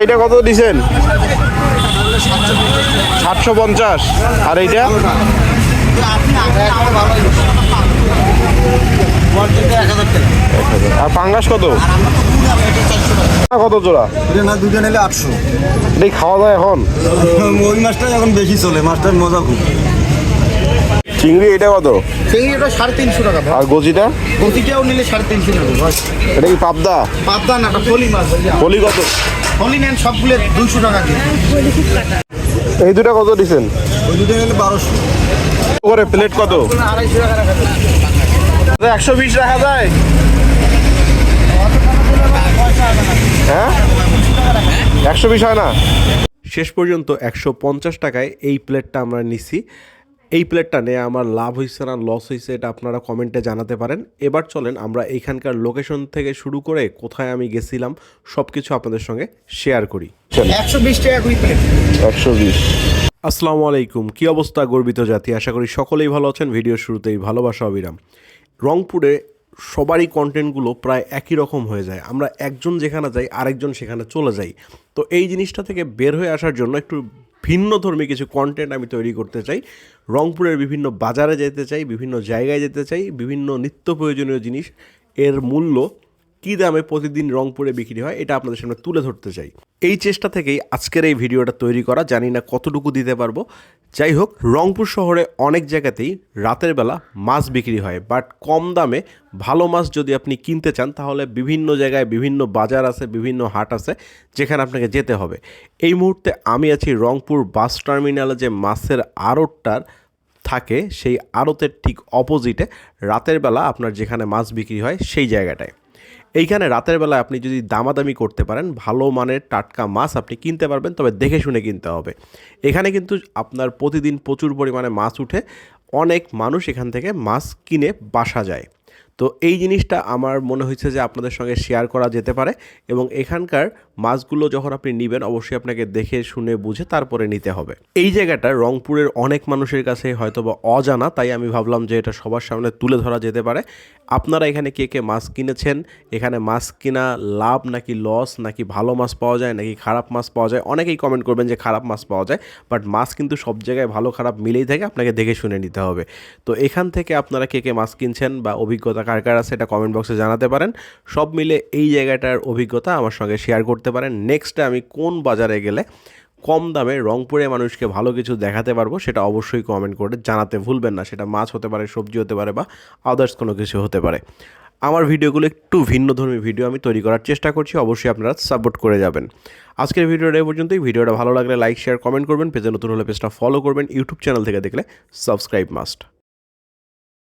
এটা কত দিছেন? 750। আর এইটা আর পাঙ্গাস কত কত জোড়া? না দুটো নিলে 800। এটাই খাওয়া যায় এখন? ওই মাছটা এখন বেশি চলে, মাছটার মজা খুব। চিংড়ি এটা কত? চিংড়ি এটা 350 টাকা। আর গজিটা? গতিটাও নিলে 350 টাকা। এটা কি পাবদা? পাবদা না, ফলি মাছ। ফলি কত? ফলি নেন সবগুলো 200 টাকা দিয়ে। এই দুটা কত দিছেন? ওই দুটো নিলে 1200 করে। প্লেট কত? 250 টাকা রাখা যায়। 120 রাখা যায়? হ্যাঁ 120 হয় না? শেষ পর্যন্ত 150 টাকায় এই প্লেটটা আমরা নিছি। এই প্লেটটা নিয়ে আমার লাভ হয়েছে না লস হয়েছে এটা আপনারা কমেন্টে জানাতে পারেন। এবার চলেন আমরা এইখানকার লোকেশন থেকে শুরু করে কোথায় আমি গেছিলাম সব কিছু আপনাদের সঙ্গে শেয়ার করি। 120 টাকা করে প্লেট। 120। আসসালামু আলাইকুম, কি অবস্থা গর্বিত জাতি? আশা করি সকলেই ভালো আছেন। ভিডিও শুরুতেই ভালোবাসা অবিরাম। রংপুরে সবারই কন্টেন্টগুলো প্রায় একই রকম হয়ে যায়। আমরা একজন যেখানে যাই আরেকজন সেখানে চলে যাই। তো এই জিনিসটা থেকে বের হয়ে আসার জন্য একটু ভিন্নধর্মী কিছু কন্টেন্ট আমি তৈরি করতে চাই। রংপুরের বিভিন্ন বাজারে যেতে চাই, বিভিন্ন জায়গায় যেতে চাই, বিভিন্ন নিত্য প্রয়োজনীয় জিনিস এর মূল্য কী দামে প্রতিদিন রংপুরে বিক্রি হয় এটা আপনাদের সামনে তুলে ধরতে চাই। এই চেষ্টা থেকেই আজকের এই ভিডিওটা তৈরি করা। জানি না কতটুকু দিতে পারবো। যাই হোক, রংপুর শহরে অনেক জায়গাতেই রাতের বেলা মাছ বিক্রি হয়, বাট কম দামে ভালো মাছ যদি আপনি কিনতে চান তাহলে বিভিন্ন জায়গায় বিভিন্ন বাজার আছে, বিভিন্ন হাট আছে যেখানে আপনাকে যেতে হবে। এই মুহূর্তে আমি আছি রংপুর বাস টার্মিনালে যে মাছের আড়তটার থাকে সেই আড়তের ঠিক অপোজিটে রাতের বেলা আপনার যেখানে মাছ বিক্রি হয় সেই জায়গাটায়। এইখানে রাতের বেলা আপনি যদি দামাদামি করতে পারেন ভালো মানের টাটকা মাছ আপনি কিনতে পারবেন, তবে দেখে শুনে কিনতে হবে। এখানে কিন্তু আপনার প্রতিদিন প্রচুর পরিমাণে মাছ উঠে, অনেক মানুষ এখান থেকে মাছ কিনে বাসা যায়। তো এই জিনিসটা আমার মনে হয়েছে যে আপনাদের সঙ্গে শেয়ার করা যেতে পারে এবং এখানকার মাছগুলো যখন আপনি নেবেন অবশ্যই আপনাকে দেখে শুনে বুঝে তারপরে নিতে হবে। এই জায়গাটা রংপুরের অনেক মানুষের কাছে হয়তোবা অজানা, তাই আমি ভাবলাম যে এটা সবার সামনে তুলে ধরা যেতে পারে। আপনারা এখানে কে কে মাছ কিনেছেন, এখানে মাছ কিনা লাভ নাকি লস, নাকি ভালো মাছ পাওয়া যায় নাকি খারাপ মাছ পাওয়া যায়, অনেকেই কমেন্ট করবেন যে খারাপ মাছ পাওয়া যায়, বাট মাছ কিন্তু সব জায়গায় ভালো খারাপ মিলেই থাকে, আপনাকে দেখে শুনে নিতে হবে। তো এখান থেকে আপনারা কে কে মাছ কিনছেন বা অভিজ্ঞতা কার কার আছে এটা কমেন্ট বক্সে জানাতে পারেন। সব মিলে এই জায়গাটার অভিজ্ঞতা আমার সঙ্গে শেয়ার করতে পারেন। নেক্সটে আমি কোন বাজারে গেলে কম দামে রংপুরে মানুষকে ভালো কিছু দেখাতে পারবো সেটা অবশ্যই কমেন্ট করে জানাতে ভুলবেন না। সেটা মাছ হতে পারে, সবজি হতে পারে বা আদার্স কোনো কিছু হতে পারে। আমার ভিডিওগুলো একটু ভিন্নধর্মী ভিডিও আমি তৈরি করার চেষ্টা করছি, অবশ্যই আপনারা সাপোর্ট করে যাবেন। আজকের ভিডিওটা এই পর্যন্তই। ভিডিওটা ভালো লাগলে লাইক শেয়ার কমেন্ট করবেন। পেজে নতুন হলে পেজটা ফলো করবেন। ইউটিউব চ্যানেল থেকে দেখলে সাবস্ক্রাইব মাস্ট।